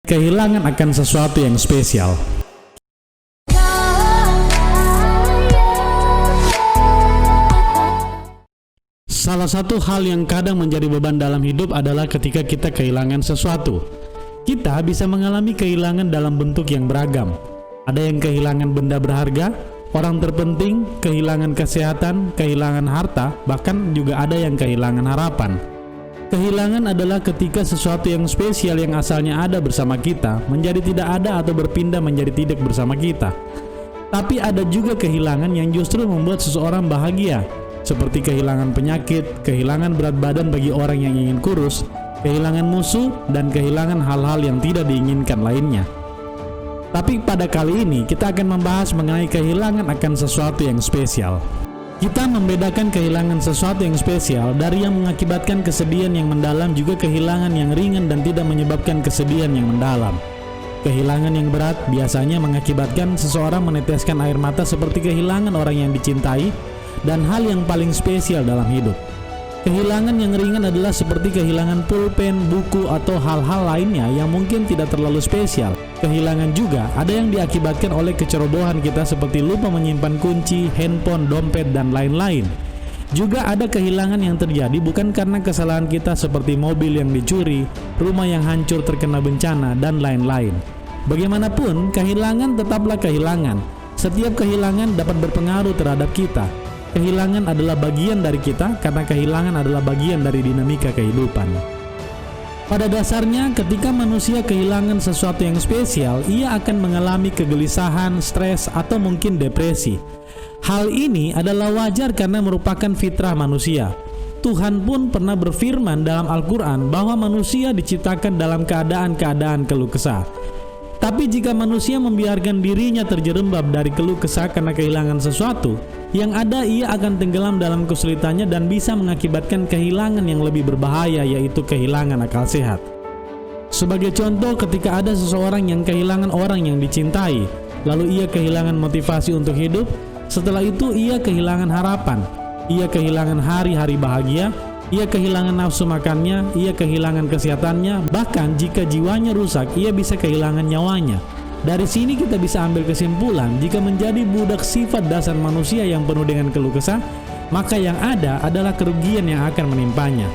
kehilangan akan sesuatu yang spesial. Salah satu hal yang kadang menjadi beban dalam hidup adalah ketika kita kehilangan sesuatu. Kita bisa mengalami kehilangan dalam bentuk yang beragam. Ada yang kehilangan benda berharga, orang terpenting, kehilangan kesehatan, kehilangan harta, bahkan juga ada yang kehilangan harapan. Kehilangan adalah ketika sesuatu yang spesial yang asalnya ada bersama kita menjadi tidak ada atau berpindah menjadi tidak bersama kita. Tapi ada juga kehilangan yang justru membuat seseorang bahagia, seperti kehilangan penyakit, kehilangan berat badan bagi orang yang ingin kurus, kehilangan musuh, dan kehilangan hal-hal yang tidak diinginkan lainnya. Tapi pada kali ini kita akan membahas mengenai kehilangan akan sesuatu yang spesial. Kita membedakan kehilangan sesuatu yang spesial dari yang mengakibatkan kesedihan yang mendalam, juga kehilangan yang ringan dan tidak menyebabkan kesedihan yang mendalam. Kehilangan yang berat biasanya mengakibatkan seseorang meneteskan air mata seperti kehilangan orang yang dicintai dan hal yang paling spesial dalam hidup. Kehilangan yang ringan adalah seperti kehilangan pulpen, buku, atau hal-hal lainnya yang mungkin tidak terlalu spesial. Kehilangan juga ada yang diakibatkan oleh kecerobohan kita seperti lupa menyimpan kunci, handphone, dompet, dan lain-lain. Juga ada kehilangan yang terjadi bukan karena kesalahan kita seperti mobil yang dicuri, rumah yang hancur terkena bencana, dan lain-lain. Bagaimanapun, kehilangan tetaplah kehilangan. Setiap kehilangan dapat berpengaruh terhadap kita. Kehilangan adalah bagian dari kita karena kehilangan adalah bagian dari dinamika kehidupan. Pada dasarnya, ketika manusia kehilangan sesuatu yang spesial, ia akan mengalami kegelisahan, stres, atau mungkin depresi. Hal ini adalah wajar karena merupakan fitrah manusia. Tuhan pun pernah berfirman dalam Al-Quran bahwa manusia diciptakan dalam keadaan-keadaan keluh kesah. Tapi jika manusia membiarkan dirinya terjerembab dari keluh kesah karena kehilangan sesuatu, yang ada ia akan tenggelam dalam kesulitannya dan bisa mengakibatkan kehilangan yang lebih berbahaya, yaitu kehilangan akal sehat. Sebagai contoh, ketika ada seseorang yang kehilangan orang yang dicintai, lalu ia kehilangan motivasi untuk hidup, setelah itu ia kehilangan harapan, ia kehilangan hari-hari bahagia, ia kehilangan nafsu makannya, ia kehilangan kesehatannya, bahkan jika jiwanya rusak, ia bisa kehilangan nyawanya. Dari sini kita bisa ambil kesimpulan, jika menjadi budak sifat dasar manusia yang penuh dengan keluh kesah, maka yang ada adalah kerugian yang akan menimpanya.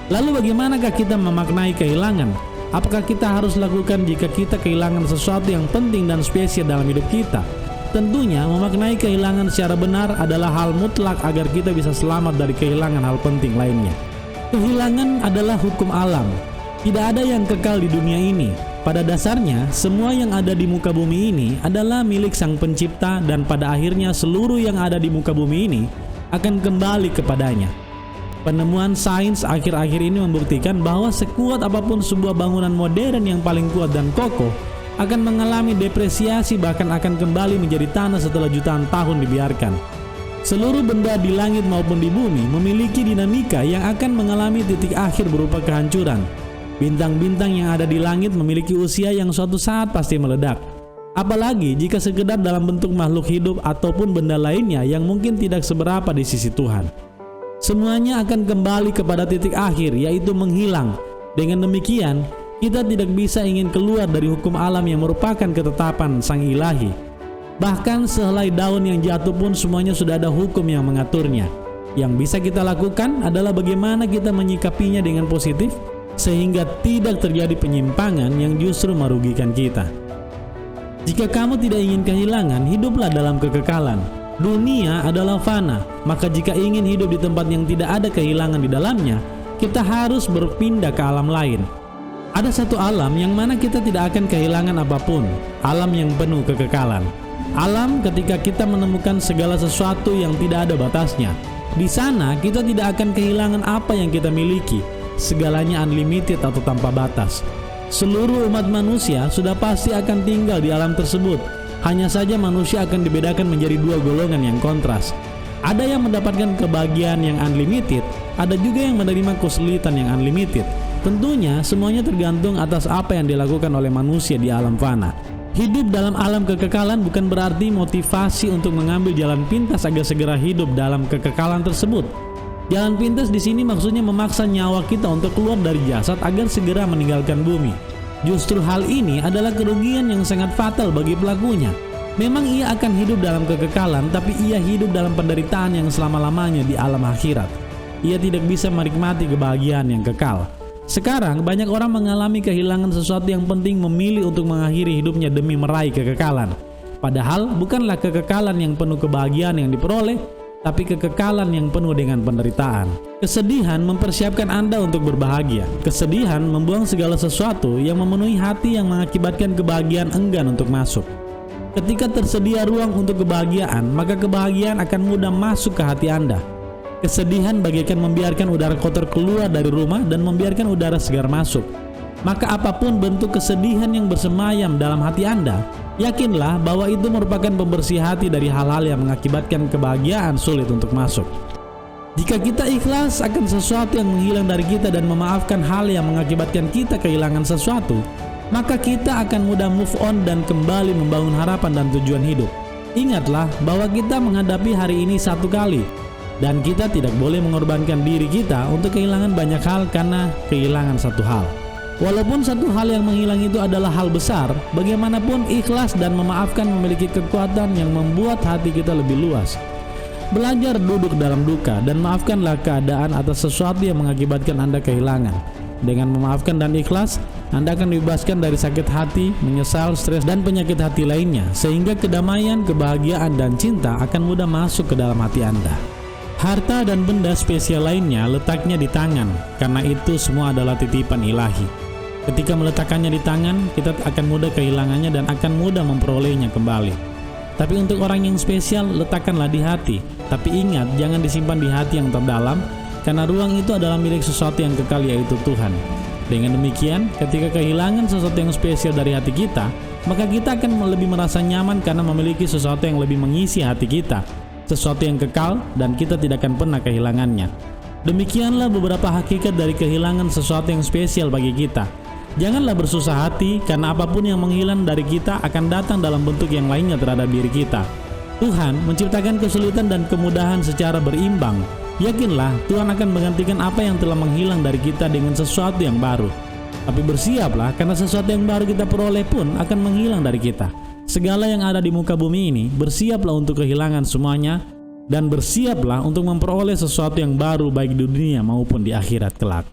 Lalu bagaimanakah kita memaknai kehilangan? Apakah kita harus lakukan jika kita kehilangan sesuatu yang penting dan spesial dalam hidup kita? Tentunya memaknai kehilangan secara benar adalah hal mutlak agar kita bisa selamat dari kehilangan hal penting lainnya. Kehilangan adalah hukum alam. Tidak ada yang kekal di dunia ini. Pada dasarnya, semua yang ada di muka bumi ini adalah milik Sang Pencipta, dan pada akhirnya seluruh yang ada di muka bumi ini akan kembali kepadanya. Penemuan sains akhir-akhir ini membuktikan bahwa sekuat apapun sebuah bangunan modern yang paling kuat dan kokoh akan mengalami depresiasi, bahkan akan kembali menjadi tanah setelah jutaan tahun dibiarkan. Seluruh benda di langit maupun di bumi memiliki dinamika yang akan mengalami titik akhir berupa kehancuran. Bintang-bintang yang ada di langit memiliki usia yang suatu saat pasti meledak. Apalagi jika sekedar dalam bentuk makhluk hidup ataupun benda lainnya yang mungkin tidak seberapa di sisi Tuhan. Semuanya akan kembali kepada titik akhir, yaitu menghilang. Dengan demikian, kita tidak bisa ingin keluar dari hukum alam yang merupakan ketetapan Sang Ilahi. Bahkan sehelai daun yang jatuh pun semuanya sudah ada hukum yang mengaturnya. Yang bisa kita lakukan adalah bagaimana kita menyikapinya dengan positif, sehingga tidak terjadi penyimpangan yang justru merugikan kita. Jika kamu tidak ingin kehilangan, hiduplah dalam kekekalan. Dunia adalah fana, maka jika ingin hidup di tempat yang tidak ada kehilangan di dalamnya, kita harus berpindah ke alam lain. Ada satu alam yang mana kita tidak akan kehilangan apapun, alam yang penuh kekekalan. Alam ketika kita menemukan segala sesuatu yang tidak ada batasnya. Di sana kita tidak akan kehilangan apa yang kita miliki. Segalanya unlimited atau tanpa batas. Seluruh umat manusia sudah pasti akan tinggal di alam tersebut. Hanya saja manusia akan dibedakan menjadi dua golongan yang kontras. Ada yang mendapatkan kebahagiaan yang unlimited, ada juga yang menerima kesulitan yang unlimited. Tentunya semuanya tergantung atas apa yang dilakukan oleh manusia di alam fana. Hidup dalam alam kekekalan bukan berarti motivasi untuk mengambil jalan pintas agar segera hidup dalam kekekalan tersebut. Jalan pintas di sini maksudnya memaksa nyawa kita untuk keluar dari jasad agar segera meninggalkan bumi. Justru hal ini adalah kerugian yang sangat fatal bagi pelakunya. Memang ia akan hidup dalam kekekalan, tapi ia hidup dalam penderitaan yang selama-lamanya di alam akhirat. Ia tidak bisa menikmati kebahagiaan yang kekal. Sekarang banyak orang mengalami kehilangan sesuatu yang penting, memilih untuk mengakhiri hidupnya demi meraih kekekalan. Padahal bukanlah kekekalan yang penuh kebahagiaan yang diperoleh, tapi kekekalan yang penuh dengan penderitaan. Kesedihan mempersiapkan Anda untuk berbahagia. Kesedihan membuang segala sesuatu yang memenuhi hati yang mengakibatkan kebahagiaan enggan untuk masuk. Ketika tersedia ruang untuk kebahagiaan, maka kebahagiaan akan mudah masuk ke hati Anda. Kesedihan bagaikan membiarkan udara kotor keluar dari rumah dan membiarkan udara segar masuk. Maka apapun bentuk kesedihan yang bersemayam dalam hati Anda, yakinlah bahwa itu merupakan pembersih hati dari hal-hal yang mengakibatkan kebahagiaan sulit untuk masuk. Jika kita ikhlas akan sesuatu yang menghilang dari kita dan memaafkan hal yang mengakibatkan kita kehilangan sesuatu, maka kita akan mudah move on dan kembali membangun harapan dan tujuan hidup. Ingatlah bahwa kita menghadapi hari ini satu kali, dan kita tidak boleh mengorbankan diri kita untuk kehilangan banyak hal karena kehilangan satu hal. Walaupun satu hal yang menghilang itu adalah hal besar, bagaimanapun ikhlas dan memaafkan memiliki kekuatan yang membuat hati kita lebih luas. Belajar duduk dalam duka dan maafkanlah keadaan atas sesuatu yang mengakibatkan Anda kehilangan. Dengan memaafkan dan ikhlas, Anda akan dibebaskan dari sakit hati, menyesal, stres, dan penyakit hati lainnya, sehingga kedamaian, kebahagiaan, dan cinta akan mudah masuk ke dalam hati Anda. Harta dan benda spesial lainnya letaknya di tangan, karena itu semua adalah titipan ilahi. Ketika meletakkannya di tangan, kita akan mudah kehilangannya dan akan mudah memperolehnya kembali. Tapi untuk orang yang spesial, letakkanlah di hati. Tapi ingat, jangan disimpan di hati yang terdalam, karena ruang itu adalah milik sesuatu yang kekal, yaitu Tuhan. Dengan demikian, ketika kehilangan sesuatu yang spesial dari hati kita, maka kita akan lebih merasa nyaman karena memiliki sesuatu yang lebih mengisi hati kita, sesuatu yang kekal, dan kita tidak akan pernah kehilangannya. Demikianlah beberapa hakikat dari kehilangan sesuatu yang spesial bagi kita. Janganlah bersusah hati, karena apapun yang menghilang dari kita akan datang dalam bentuk yang lainnya terhadap diri kita. Tuhan menciptakan kesulitan dan kemudahan secara berimbang. Yakinlah Tuhan akan menggantikan apa yang telah menghilang dari kita dengan sesuatu yang baru. Tapi bersiaplah, karena sesuatu yang baru kita peroleh pun akan menghilang dari kita. Segala yang ada di muka bumi ini, bersiaplah untuk kehilangan semuanya, dan bersiaplah untuk memperoleh sesuatu yang baru baik di dunia maupun di akhirat kelak.